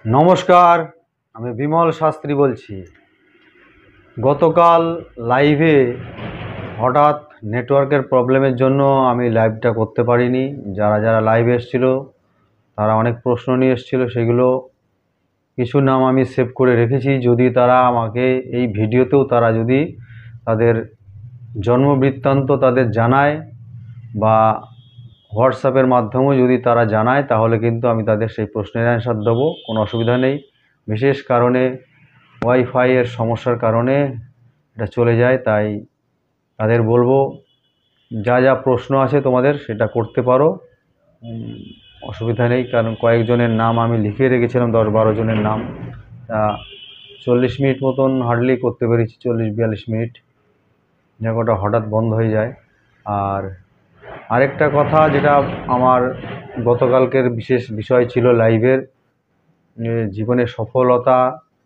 নমস্কার, আমি বিমল শাস্ত্রী বলছি। গতকাল লাইভে হঠাৎ নেটওয়ার্কের প্রবলেমের জন্য আমি লাইভটা করতে পারিনি। যারা যারা লাইভে এসেছিল তারা অনেক প্রশ্ন নিয়ে এসেছিল, সেগুলো কিছু নাম আমি সেভ করে রেখেছি। যদি তারা আমাকে এই ভিডিওতেও তারা যদি তাদের জন্মবৃত্তান্ত তাদের জানায় বা হোয়াটসঅ্যাপের মাধ্যমেও যদি তারা জানায়, তাহলে কিন্তু আমি তাদের সেই প্রশ্নের অ্যান্সার দেবো, কোনো অসুবিধা নেই। বিশেষ কারণে ওয়াইফাইয়ের সমস্যার কারণে এটা চলে যায়, তাই তাদের বলবো যা যা প্রশ্ন আছে তোমাদের সেটা করতে পারো, অসুবিধা নেই। কারণ কয়েকজনের নাম আমি লিখে রেখেছিলাম, 10-12 জনের নাম। তা 40 মিনিট মতন হার্ডলি করতে পেরেছি, 40-42 মিনিট, জায়গাটা হঠাৎ বন্ধ হয়ে যায়। আর আরেকটা কথা, যেটা আমার গতকালকের বিশেষ বিষয় ছিল লাইভের, জীবনে সফলতা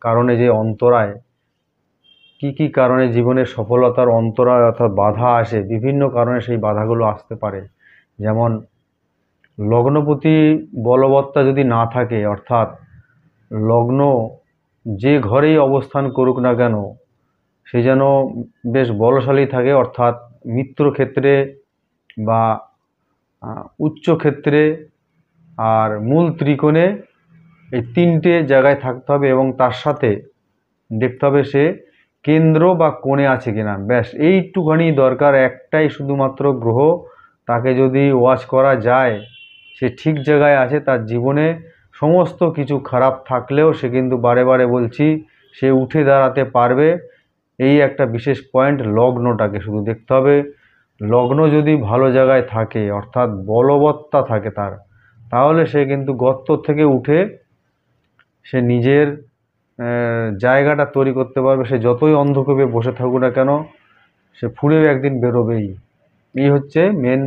কারণে যে অন্তরায়, কি কি কারণে জীবনের সফলতার অন্তরায় অর্থাৎ বাধা আসে, বিভিন্ন কারণে সেই বাধাগুলো আসতে পারে। যেমন লগ্নপতি বলবত্তা যদি না থাকে, অর্থাৎ লগ্ন যে ঘরেই অবস্থান করুক না কেন সে যেন বেশ বলশালী থাকে, অর্থাৎ মিত্র ক্ষেত্রে বা উচ্চ ক্ষেত্রে আর মূল ত্রিকোণে, এই তিনটে জায়গায় থাকতে হবে। এবং তার সাথে দেখতে হবে সে কেন্দ্র বা কোণে আছে কিনা, ব্যাস এইটুখানি দরকার। একটাই শুধুমাত্র গ্রহ, তাকে যদি ওয়াচ করা যায় সে ঠিক জায়গায় আছে, তার জীবনে সমস্ত কিছু খারাপ থাকলেও সে কিন্তু বারে বারে বলছি সে উঠে দাঁড়াতে পারবে। এই একটা বিশেষ পয়েন্ট, লগ্নটাকে শুধু দেখতে হবে। লগ্ন যদি ভালো জায়গায় থাকে, অর্থাৎ বলবত্তা থাকে তার, তাহলে সে কিন্তু গর্ত থেকে উঠে সে নিজের জায়গাটা তৈরি করতে পারবে। সে যতই অন্ধকূপে বসে থাকুক না কেন, সে ফুঁড়ে একদিন বেরোবেই। এই হচ্ছে মেন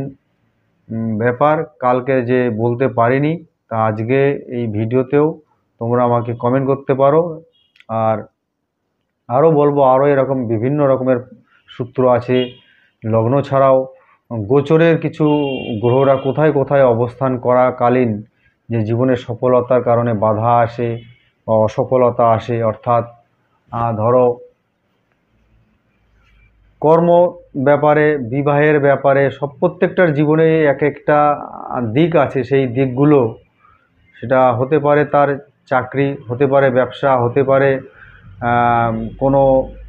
ব্যাপার। কালকে যে বলতে পারিনি, তা আজকে এই ভিডিওতেও তোমরা আমাকে কমেন্ট করতে পারো। আর আরও বলবো, আরও এরকম বিভিন্ন রকমের সূত্র আছে। লগ্ন ছাড়াও গোচরের কিছু গ্রহরা কোথায় কোথায় অবস্থান করাকালীন যে জীবনের সফলতার কারণে বাধা আসে বা অসফলতা আসে, অর্থাৎ ধরো কর্ম ব্যাপারে, বিবাহের ব্যাপারে, সব প্রত্যেকটার জীবনে এক একটা দিক আছে। সেই দিকগুলো, সেটা হতে পারে তার চাকরি, হতে পারে ব্যবসা, হতে পারে কোনো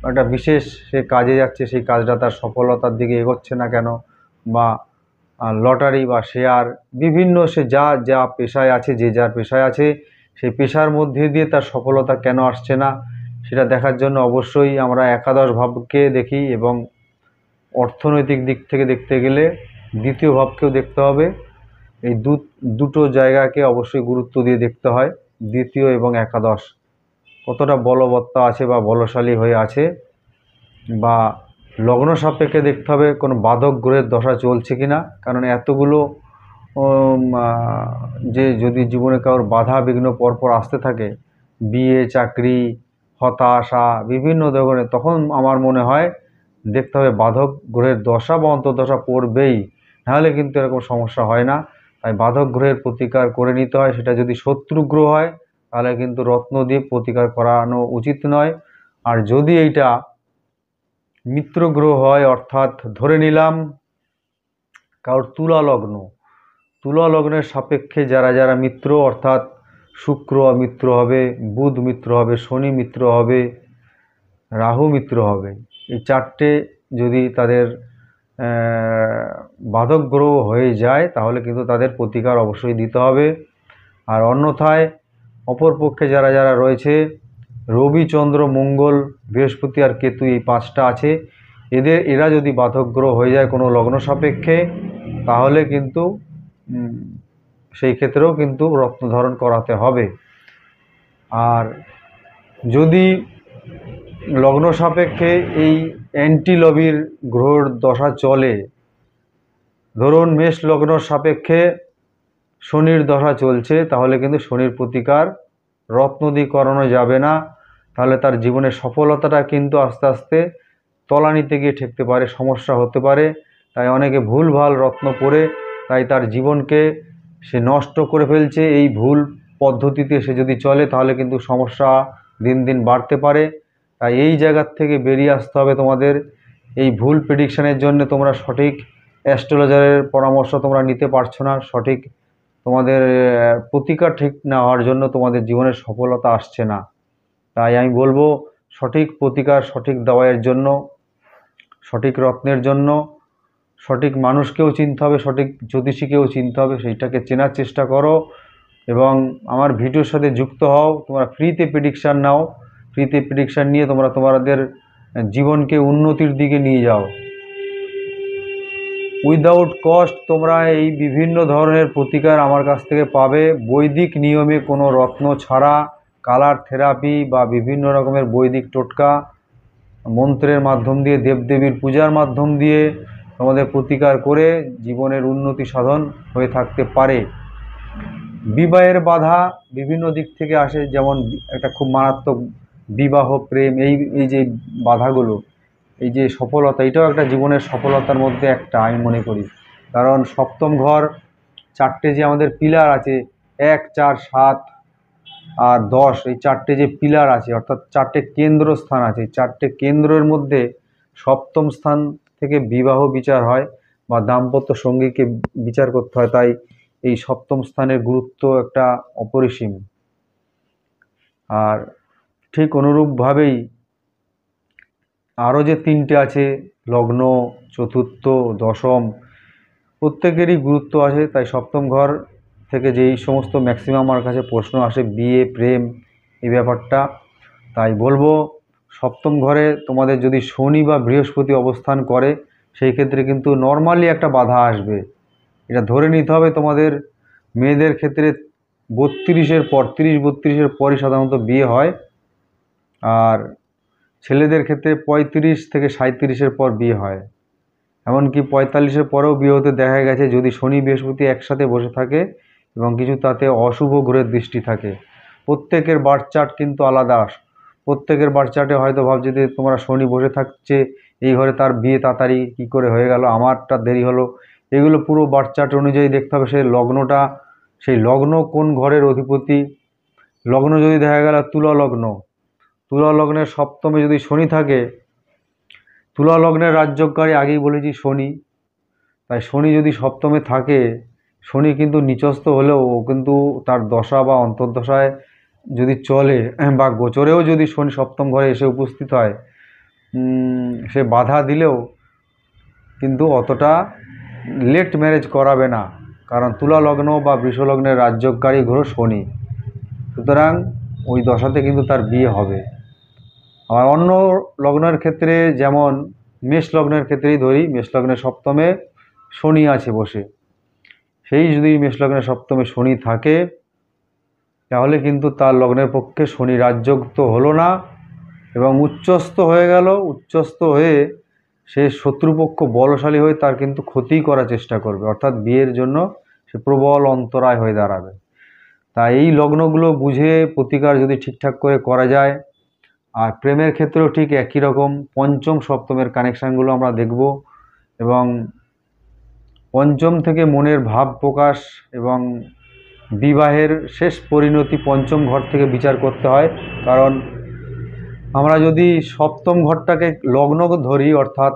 একটা বিশেষ সে কাজে যাচ্ছে, সেই কাজটা তার সফলতার দিকে এগোচ্ছে না কেন, বা লটারি বা শেয়ার, বিভিন্ন সে যা যা পেশায় আছে, যে যার পেশায় আছে, সেই পেশার মধ্যে দিয়ে তার সফলতা কেন আসছে না, সেটা দেখার জন্য অবশ্যই আমরা একাদশ ভাবকে দেখি। এবং অর্থনৈতিক দিক থেকে দেখতে গেলে দ্বিতীয় ভাবকেও দেখতে হবে। এই দুটো জায়গাকে অবশ্যই গুরুত্ব দিয়ে দেখতে হয়। দ্বিতীয় এবং একাদশ কতটা বলবত্তা আছে বা বলশালী হয়ে আছে, বা লগ্ন সাপেক্ষে দেখতে হবে কোনো বাধক গ্রহের দশা চলছে কিনা। কারণ এতগুলো যে যদি জীবনে কারোর বাধা বিঘ্ন পরপর আসতে থাকে, বিয়ে, চাকরি, হতাশা, বিভিন্ন ধরনের, তখন আমার মনে হয় দেখতে হবে বাধক গ্রহের দশা বা অন্তর্দশা পড়বেই, নাহলে কিন্তু এরকম সমস্যা হয় না। তাই বাধক গ্রহের প্রতিকার করে নিতে হয়। সেটা যদি শত্রু গ্রহ হয় তাহলে কিন্তু রত্ন দিয়ে প্রতিকার করানো উচিত নয়। আর যদি এইটা মিত্র গ্রহ হয়, অর্থাৎ ধরে নিলাম কারোর তুলা লগ্নের সাপেক্ষে যারা যারা মিত্র, অর্থাৎ শুক্র মিত্র হবে, বুধ মিত্র হবে, শনি মিত্র হবে, রাহু মিত্র হবে, এই চারটে যদি তাদের বাধক গ্রহ হয়ে যায় তাহলে কিন্তু তাদের প্রতিকার অবশ্যই দিতে হবে। আর অন্যথায় অপরপক্ষে যারা যারা রয়েছে, রবি, চন্দ্র, মঙ্গল, বৃহস্পতি আর কেতু, এই পাঁচটা আছে, এরা যদি বাধক গ্রহ হয়ে যায় কোনো লগ্ন সাপেক্ষে, তাহলে কিন্তু সেই ক্ষেত্রেও কিন্তু রত্ন ধারণ করাতে হবে। আর যদি লগ্ন সাপেক্ষে এই অ্যান্টিলবির গ্রহর দশা চলে, ধরুন মেষ লগ্ন সাপেক্ষে শনির দশা চলছে, তাহলে কিন্তু শনির প্রতিকার রত্ন দিয়ে করানো যাবে না। তাহলে তার জীবনের সফলতাটা কিন্তু আস্তে আস্তে তলানিতে গিয়ে ঠেকতে পারে, সমস্যা হতে পারে। তাই অনেকে ভুলভাল রত্ন পরে তাই তার জীবনকে সে নষ্ট করে ফেলছে। এই ভুল পদ্ধতিতে সে যদি চলে তাহলে কিন্তু সমস্যা দিন দিন বাড়তে পারে। তাই এই জায়গার থেকে বেরিয়ে আসতে হবে তোমাদের। এই ভুল প্রেডিকশানের জন্য তোমরা সঠিক অ্যাস্ট্রোলজারের পরামর্শ তোমরা নিতে পারছো না, সঠিক তোমাদের প্রতিকার ঠিক না হওয়ার জন্য তোমাদের জীবনের সফলতা আসছে না। তাই আমি বলবো সঠিক প্রতিকার, সঠিক দাওয়াইয়ের জন্য, সঠিক রত্নের জন্য সঠিক মানুষকেও চিনতে হবে, সঠিক জ্যোতিষীকেও চিনতে হবে, সেইটাকে চেনার চেষ্টা করো এবং আমার ভিডিওর সাথে যুক্ত হও। তোমরা ফ্রিতে প্রেডিকশান নাও, ফ্রিতে প্রেডিকশান নিয়ে তোমরা তোমাদের জীবনকে উন্নতির দিকে নিয়ে যাও। উইদাউট কস্ট তোমরা এই বিভিন্ন ধরনের প্রতিকার আমার কাছ থেকে পাবে, বৈদিক নিয়মে, কোনো রত্ন ছাড়া, কালার থেরাপি বা বিভিন্ন রকমের বৈদিক টোটকা, মন্ত্রের মাধ্যম দিয়ে, দেবদেবীর পূজার মাধ্যম দিয়ে তোমাদের প্রতিকার করে জীবনের উন্নতি সাধন হয়ে থাকতে পারে। বিবাহের বাধা বিভিন্ন দিক থেকে আসে, যেমন একটা খুব মারাত্মক বিবাহ, প্রেম, এই যে বাধাগুলো, এই যে সফলতা, এটাও একটা জীবনের সফলতার মধ্যে একটা আমি মনে করি। কারণ সপ্তম ঘর, চারটে যে আমাদের পিলার আছে, 1, 4, 7 আর 10, এই চারটে যে পিলার আছে অর্থাৎ চারটে কেন্দ্র স্থান আছে, চারটে কেন্দ্রের মধ্যে সপ্তম স্থান থেকে বিবাহ বিচার হয় বা দাম্পত্য সঙ্গীকে বিচার করতে হয়। তাই এই সপ্তম স্থানের গুরুত্ব একটা অপরিসীম। আর ঠিক অনুরূপভাবেই আরও যে তিনটে আছে, লগ্ন, চতুর্থ, দশম, প্রত্যেকেরই গুরুত্ব আছে। তাই সপ্তম ঘর থেকে যেই সমস্ত ম্যাক্সিমাম আমার কাছে প্রশ্ন আসে, বিয়ে, প্রেম, এই ব্যাপারটা, তাই বলবো সপ্তম ঘরে তোমাদের যদি শনি বা বৃহস্পতি অবস্থান করে সেই ক্ষেত্রে কিন্তু নর্মালি একটা বাধা আসবে। এটা ধরে নিতে হবে। তোমাদের মেয়েদের ক্ষেত্রে 32-এর পর, 30-32-এর পরই সাধারণত বিয়ে হয়, আর ছেলেদের ক্ষেত্রে 35 থেকে 37-এর পর বিয়ে হয়। এমনকি 45-এর পরেও বিয়ে হতে দেখা গেছে যদি শনি বৃহস্পতি একসাথে বসে থাকে এবং কিছু তাতে অশুভ গ্রহের দৃষ্টি থাকে। প্রত্যেকের বার্থ চার্ট কিন্তু আলাদা। প্রত্যেকের বার্থ চার্টে হয়তো ভাবছে যে তোমরা শনি বসে থাকছে এই ঘরে, তার বিয়ে তাড়াতাড়ি কী করে হয়ে গেল, আমারটা দেরি হলো। এগুলো পুরো বার্থ চার্ট অনুযায়ী দেখতে হবে সেই লগ্নটা, সেই লগ্ন কোন ঘরের অধিপতি। লগ্ন যদি দেখা গেল তুলা লগ্ন, তুলা লগ্নের সপ্তমে যদি শনি থাকে, তুলা লগ্নের রাজ্যকারী আগেই বলেছি শনি, তাই শনি যদি সপ্তমে থাকে, শনি কিন্তু নিচস্থ হলেও ও কিন্তু তার দশা বা অন্তর্দশায় যদি চলে বা গোচরেও যদি শনি সপ্তম ঘরে এসে উপস্থিত হয়, সে বাধা দিলেও কিন্তু অতটা লেট ম্যারেজ করাবে না, কারণ তুলা লগ্ন বা বৃষ লগ্নের রাজ্যকারী গ্রহ শনি। সুতরাং ওই দশাতে কিন্তু তার বিয়ে হবে। আর অন্য লগ্নের ক্ষেত্রে, যেমন মেষ লগ্নের ক্ষেত্রেই ধরি, মেষ লগ্নের সপ্তমে শনি আছে বসে, সেই যদি মেষ লগ্নের সপ্তমে শনি থাকে তাহলে কিন্তু তার লগ্নের পক্ষে শনি রাজযোগ তো হলো না এবং উচ্চস্থ হয়ে গেল। উচ্চস্থ হয়ে সে শত্রুপক্ষ বলশালী হয়ে তার কিন্তু ক্ষতি করার চেষ্টা করবে, অর্থাৎ বিয়ের জন্য সে প্রবল অন্তরায় হয়ে দাঁড়াবে। তাই এই লগ্নগুলো বুঝে প্রতিকার যদি ঠিকঠাক করে করা যায়। আর প্রেমের ক্ষেত্রেও ঠিক একই রকম, পঞ্চম সপ্তমের কানেকশানগুলো আমরা দেখব এবং পঞ্চম থেকে মনের ভাব প্রকাশ এবং বিবাহের শেষ পরিণতি পঞ্চম ঘর থেকে বিচার করতে হয়। কারণ আমরা যদি সপ্তম ঘরটাকে লগ্ন ধরি, অর্থাৎ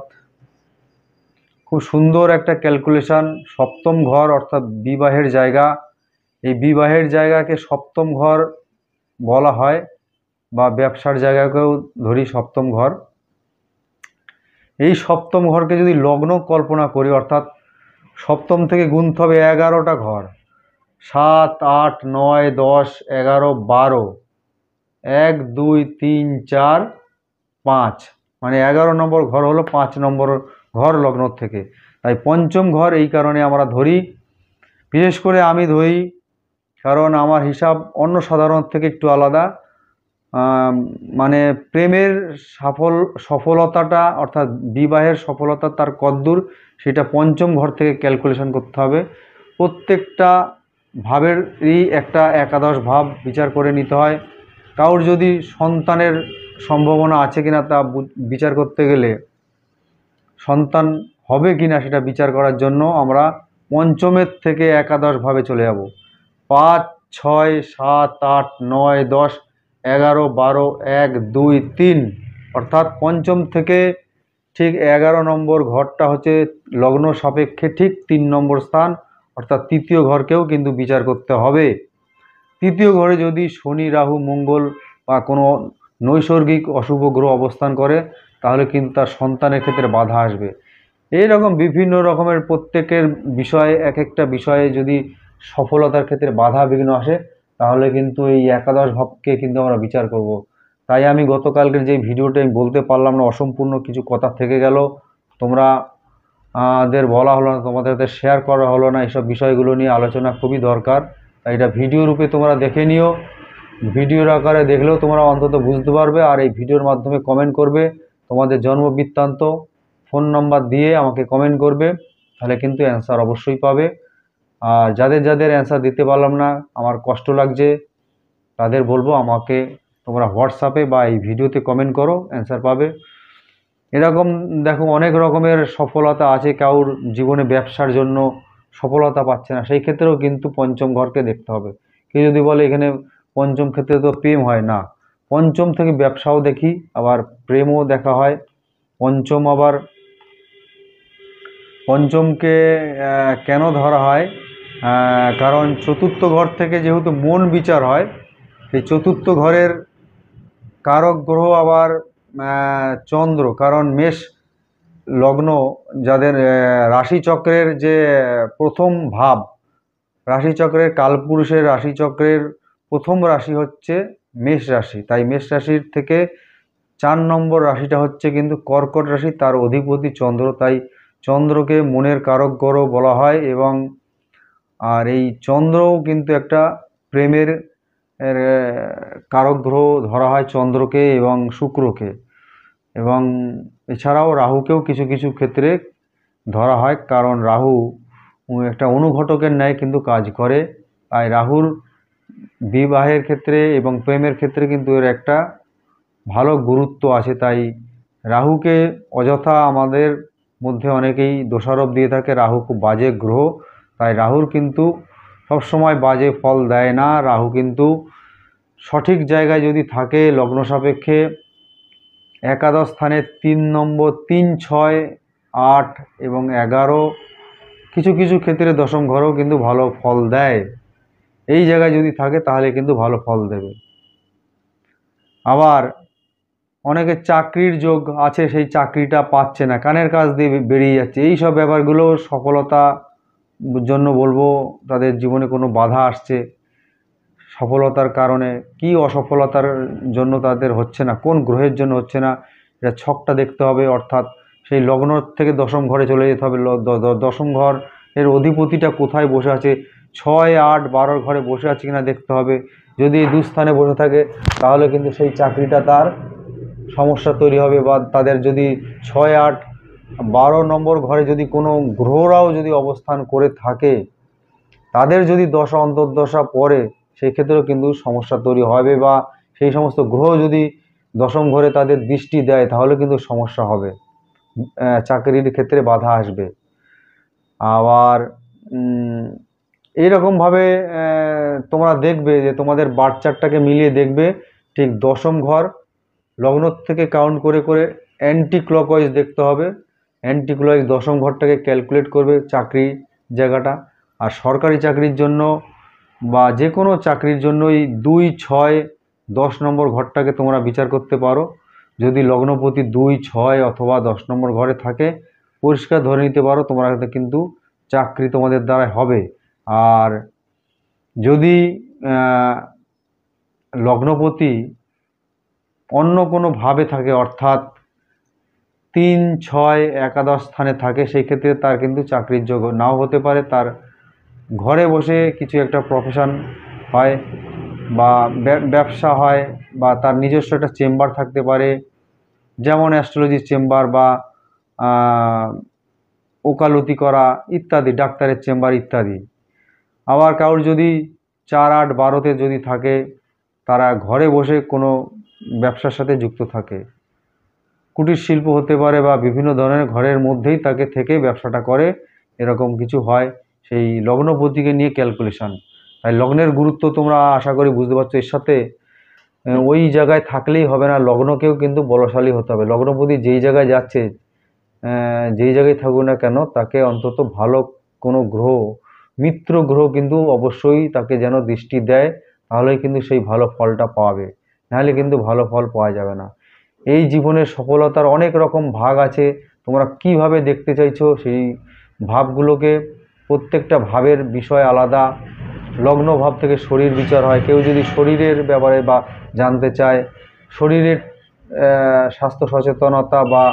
খুব সুন্দর একটা ক্যালকুলেশন, সপ্তম ঘর অর্থাৎ বিবাহের জায়গা, এই বিবাহের জায়গাকে সপ্তম ঘর বলা হয় বা ব্যবসার জায়গাকেও ধরি সপ্তম ঘর। এই সপ্তম ঘরকে যদি লগ্ন কল্পনা করি, অর্থাৎ সপ্তম থেকে গুনতে হবে 11টা ঘর, 7, 8, 9, 10, 11, 12, 1, 2, 3, 4, 5, মানে 11 নম্বর ঘর হলো 5 নম্বর ঘর লগ্ন থেকে। তাই পঞ্চম ঘর এই কারণে আমরা ধরি, বিশেষ করে আমি ধরি কারণ আমার হিসাব অন্য সাধারণ থেকে একটু আলাদা। মানে প্রেমের সফলতাটা অর্থাৎ বিবাহের সফলতা তার কদ্দূর সেটা পঞ্চম ঘর থেকে ক্যালকুলেশন করতে হবে। প্রত্যেকটা ভাবেরই একটা একাদশ ভাব বিচার করে নিতে হয়। কারোর যদি সন্তানের সম্ভাবনা আছে কিনা তা বিচার করতে গেলে, সন্তান হবে কিনা সেটা বিচার করার জন্য আমরা পঞ্চমের থেকে একাদশ ভাবে চলে যাব। 5, 6, 7, 8, 9, 10, 11, 12, 1, 2, 3 অর্থাৎ পঞ্চম থেকে ঠিক 11 নম্বর ঘরটা হচ্ছে লগ্ন সাপেক্ষে ঠিক 3 নম্বর স্থান, অর্থাৎ তৃতীয় ঘরকেও কিন্তু বিচার করতে হবে। তৃতীয় ঘরে যদি শনি, রাহু, মঙ্গল বা কোনো নৈসর্গিক অশুভ গ্রহ অবস্থান করে তাহলে কিন্তু তার সন্তানের ক্ষেত্রে বাধা আসবে। এই রকম বিভিন্ন রকমের প্রত্যেকের বিষয়ে এক একটা বিষয়ে যদি সফলতার ক্ষেত্রে বাধা বিঘ্ন আসে তাহলে কিন্তু এই একাদশ ভাবকে কিন্তু আমরা বিচার করব। তাই আমি গতকালকের যে ভিডিওটা আমি বলতে পারলাম না, অসম্পূর্ণ কিছু কথা থেকে গেল, তোমরা দের বলা হলো না, তোমাদের শেয়ার করা হলো না, এইসব বিষয়গুলো নিয়ে আলোচনা খুবই দরকার। তাই এটা ভিডিও রূপে তোমরা দেখে নিও, ভিডিওর আকারে দেখলেও তোমরা অন্তত বুঝতে পারবে। আর এই ভিডিওর মাধ্যমে কমেন্ট করবে তোমাদের জন্ম বৃত্তান্ত, ফোন নাম্বার দিয়ে আমাকে কমেন্ট করবে, তাহলে কিন্তু অ্যান্সার অবশ্যই পাবে। আর যাদের যাদের অ্যান্সার দিতে পারলাম না, আমার কষ্ট লাগছে, তাদের বলবো আমাকে তোমরা হোয়াটসঅ্যাপে বা এই ভিডিওতে কমেন্ট করো, অ্যান্সার পাবে। এরকম দেখো অনেক রকমের সফলতা আছে, কারোর জীবনে ব্যবসার জন্য সফলতা পাচ্ছে না, সেই ক্ষেত্রেও কিন্তু পঞ্চম ঘরকে দেখতে হবে। কেউ যদি বলে এখানে পঞ্চম ক্ষেত্রে তো প্রেম হয় না, পঞ্চম থেকে ব্যবসাও দেখি, আবার প্রেমও দেখা হয়। পঞ্চম আবার পঞ্চমকে কেন ধরা হয়, কারণ চতুর্থ ঘর থেকে যেহেতু মন বিচার হয়, সেই চতুর্থ ঘরের কারক গ্রহ আবার চন্দ্র, কারণ মেষ লগ্ন যাদের রাশিচক্রের যে প্রথম ভাব, রাশিচক্রের কালপুরুষের রাশিচক্রের প্রথম রাশি হচ্ছে মেষ রাশি। তাই মেষ রাশির থেকে 4 নম্বর রাশিটা হচ্ছে কিন্তু কর্কট রাশি, তার অধিপতি চন্দ্র। তাই চন্দ্রকে মনের কারক গ্রহ বলা হয়। এবং আর এই চন্দ্রও কিন্তু একটা প্রেমের কারক গ্রহ ধরা হয় চন্দ্রকে এবং শুক্রকে। এবং এছাড়াও রাহুকেও কিছু কিছু ক্ষেত্রে ধরা হয়, কারণ রাহু একটা অনুঘটকের ন্যায় কিন্তু কাজ করে। তাই রাহুর বিবাহের ক্ষেত্রে এবং প্রেমের ক্ষেত্রে কিন্তু এর একটা ভালো গুরুত্ব আছে। তাই রাহুকে অযথা আমাদের মধ্যে অনেকেই দোষারোপ দিয়ে থাকে, রাহু খুব বাজে গ্রহ। তাই রাহুর কিন্তু সবসময় বাজে ফল দেয় না। রাহু কিন্তু সঠিক জায়গায় যদি থাকে লগ্ন সাপেক্ষে একাদশ স্থানে 3 নম্বর, 3, 6, 8 এবং 11, কিছু কিছু ক্ষেত্রে দশম ঘরেও কিন্তু ভালো ফল দেয়। এই জায়গায় যদি থাকে তাহলে কিন্তু ভালো ফল দেবে। আবার অনেকের চাকরির যোগ আছে, সেই চাকরিটা পাচ্ছে না, কানের কাজ দিয়ে বেরিয়ে যাচ্ছে। এই সব ব্যাপারগুলো সফলতা জন্য বলবো তাদের জীবনে কোনো বাধা আসছে, সফলতার কারণে কি অসফলতার জন্য তাদের হচ্ছে না, কোন গ্রহের জন্য হচ্ছে না, এটা ছকটা দেখতে হবে। অর্থাৎ সেই লগ্ন থেকে দশম ঘরে চলে যেতে হবে। দশম ঘর এর অধিপতিটা কোথায় বসে আছে, 6, 8, 12 ঘরে বসে আছে কিনা দেখতে হবে। যদি এই দুস্থানে বসে থাকে তাহলে কিন্তু সেই চাকরিটা তার সমস্যা তৈরি হবে। বা তাদের যদি 6, 8, 12 নম্বর ঘরে যদি কোনো গ্রহরাও যদি অবস্থান করে থাকে, তাদের যদি দশা অন্তর্দশা পড়ে সেই ক্ষেত্রেও কিন্তু সমস্যা তৈরি হবে। বা সেই সমস্ত গ্রহ যদি দশম ঘরে তাদের দৃষ্টি দেয় তাহলে কিন্তু সমস্যা হবে, চাকরির ক্ষেত্রে বাধা আসবে। আবার এইরকমভাবে তোমরা দেখবে যে তোমাদের বার্থ চার্টটাকে মিলিয়ে দেখবে, ঠিক দশম ঘর লগ্ন থেকে কাউন্ট করে করে অ্যান্টি ক্লকওয়াইজ দেখতে হবে। অ্যান্টি ক্লকওয়াইজ দশম ঘরটাকে ক্যালকুলেট করবে চাকরি জায়গাটা। আর সরকারি চাকরির জন্য বা যে কোনো চাকরির জন্যই 2, 6, 10 নম্বর ঘরটাকে তোমরা বিচার করতে পারো। যদি লগ্নপতি 2, 6 অথবা 10 নম্বর ঘরে থাকে, পরিষ্কার ধরে নিতে পারো তোমরা কিন্তু চাকরি তোমাদের দ্বারা হবে। আর যদি লগ্নপতি অন্য কোনো ভাবে থাকে, অর্থাৎ 3, 6 একাদশ স্থানে থাকে, সেই ক্ষেত্রে তার কিন্তু চাকরির যোগ্য নাও হতে পারে। তার ঘরে বসে কিছু একটা প্রফেশন হয় বা ব্যবসা হয়, বা তার নিজস্ব একটা চেম্বার থাকতে পারে, যেমন অ্যাস্ট্রোলজির চেম্বার বা ওকালতি করা ইত্যাদি, ডাক্তারের চেম্বার ইত্যাদি। আবার কারোর যদি 4, 8, 12-তে যদি থাকে, তারা ঘরে বসে কোনো ব্যবসার সাথে যুক্ত থাকে, কুটির শিল্প হতে পারে বা বিভিন্ন ধরনের ঘরের মধ্যেই তাকে থেকে ব্যবসাটা করে, এরকম কিছু হয়। সেই লগ্নপতিকে নিয়ে ক্যালকুলেশন। তাই লগ্নের গুরুত্ব তোমরা আশা করি বুঝতে পারছো। এর সাথে ওই জায়গায় থাকলেই হবে না, লগ্নকেও কিন্তু বলশালী হতে হবে। লগ্নপতি যেই জায়গায় যাচ্ছে, যেই জায়গায় থাকুক না কেন, তাকে অন্তত ভালো কোনো গ্রহ, মিত্র গ্রহ কিন্তু অবশ্যই তাকে যেন দৃষ্টি দেয়, তাহলেই কিন্তু সেই ভালো ফলটা পাবে, নাহলে কিন্তু ভালো ফল পাওয়া যাবে না। এই জীবনের সফলতার অনেক রকম ভাগ আছে, তোমরা কিভাবে দেখতে চাইছো সেই ভাবগুলোকে, প্রত্যেকটা ভাবের বিষয় আলাদা। লগ্ন ভাব থেকে শরীর বিচার হয়। কেউ যদি শরীরের ব্যাপারে বা জানতে চায়, শরীরের স্বাস্থ্য সচেতনতা বা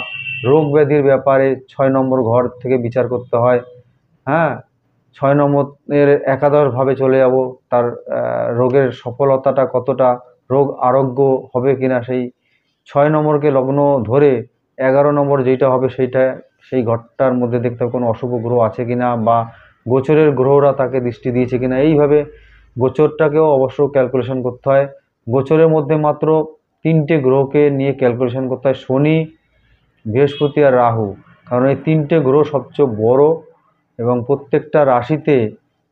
রোগ ব্যাধির ব্যাপারে 6 নম্বর ঘর থেকে বিচার করতে হয়। হ্যাঁ, 6 নম্বরের একাদশভাবে চলে যাব, তার রোগের সফলতাটা কতটা, রোগ আরোগ্য হবে কিনা, সেই 6 নম্বরকে লগ্ন ধরে 11 নম্বর যেটা হবে সেইটা, সেই ঘরটার মধ্যে দেখতে হবে কোনো অশুভ গ্রহ আছে কিনা, বা গোচরের গ্রহরা তাকে দৃষ্টি দিয়েছে কিনা। এইভাবে গোচরটাকেও অবশ্য ক্যালকুলেশন করতে হয়। গোচরের মধ্যে মাত্র 3টে গ্রহকে নিয়ে ক্যালকুলেশন করতে হয়, শনি, বৃহস্পতি আর রাহু। কারণ এই 3টে গ্রহ সবচেয়ে বড় এবং প্রত্যেকটা রাশিতে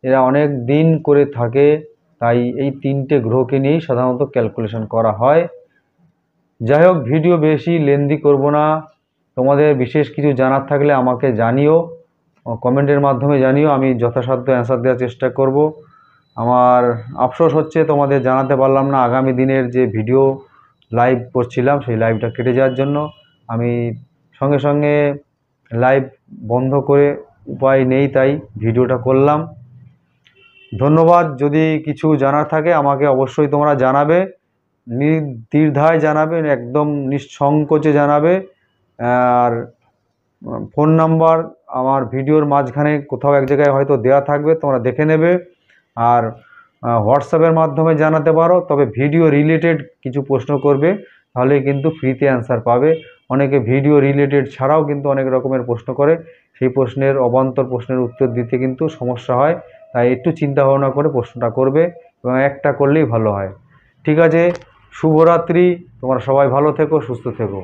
এরা অনেক দিন করে থাকে, তাই এই 3টে গ্রহকে নিয়েই সাধারণত ক্যালকুলেশন করা হয়। যাই হোক, ভিডিও বেশি লেন্দি করব না। তোমাদের বিশেষ কিছু জানার থাকলে আমাকে জানিও, কমেন্টের মাধ্যমে জানিও, আমি যথাসাধ্য অ্যান্সার দেওয়ার চেষ্টা করব। আমার আফসোস হচ্ছে তোমাদের জানাতে পারলাম না, আগামী দিনের যে ভিডিও লাইভ করছিলাম সেই লাইভটা কেটে যাওয়ার জন্য আমি সঙ্গে সঙ্গে লাইভ বন্ধ করে উপায় নেই, তাই ভিডিওটা করলাম। ধন্যবাদ। যদি কিছু জানার থাকে আমাকে অবশ্যই তোমরা জানাবে, নির্দ্বিধায় জানাবে, একদম নিঃসংকোচে জানাবে। আর ফোন নাম্বার আমার ভিডিওর মাঝখানে কোথাও এক জায়গায় হয়তো দেওয়া থাকবে, তোমরা দেখে নেবে। আর হোয়াটসঅ্যাপের মাধ্যমে জানাতে পারো, তবে ভিডিও রিলেটেড কিছু প্রশ্ন করবে, তাহলে কিন্তু ফ্রিতে অ্যান্সার পাবে। অনেকে ভিডিও রিলেটেড ছাড়াও কিন্তু অনেক রকমের প্রশ্ন করে, সেই প্রশ্নের অবান্তর প্রশ্নের উত্তর দিতে কিন্তু সমস্যা হয়। তাই একটু চিন্তা ভাবনা করে প্রশ্নটা করবে, এবং একটা করলেই ভালো হয়। ঠিক আছে, শুভরাত্রি, তোমরা সবাই ভালো থেকো, সুস্থ থেকো।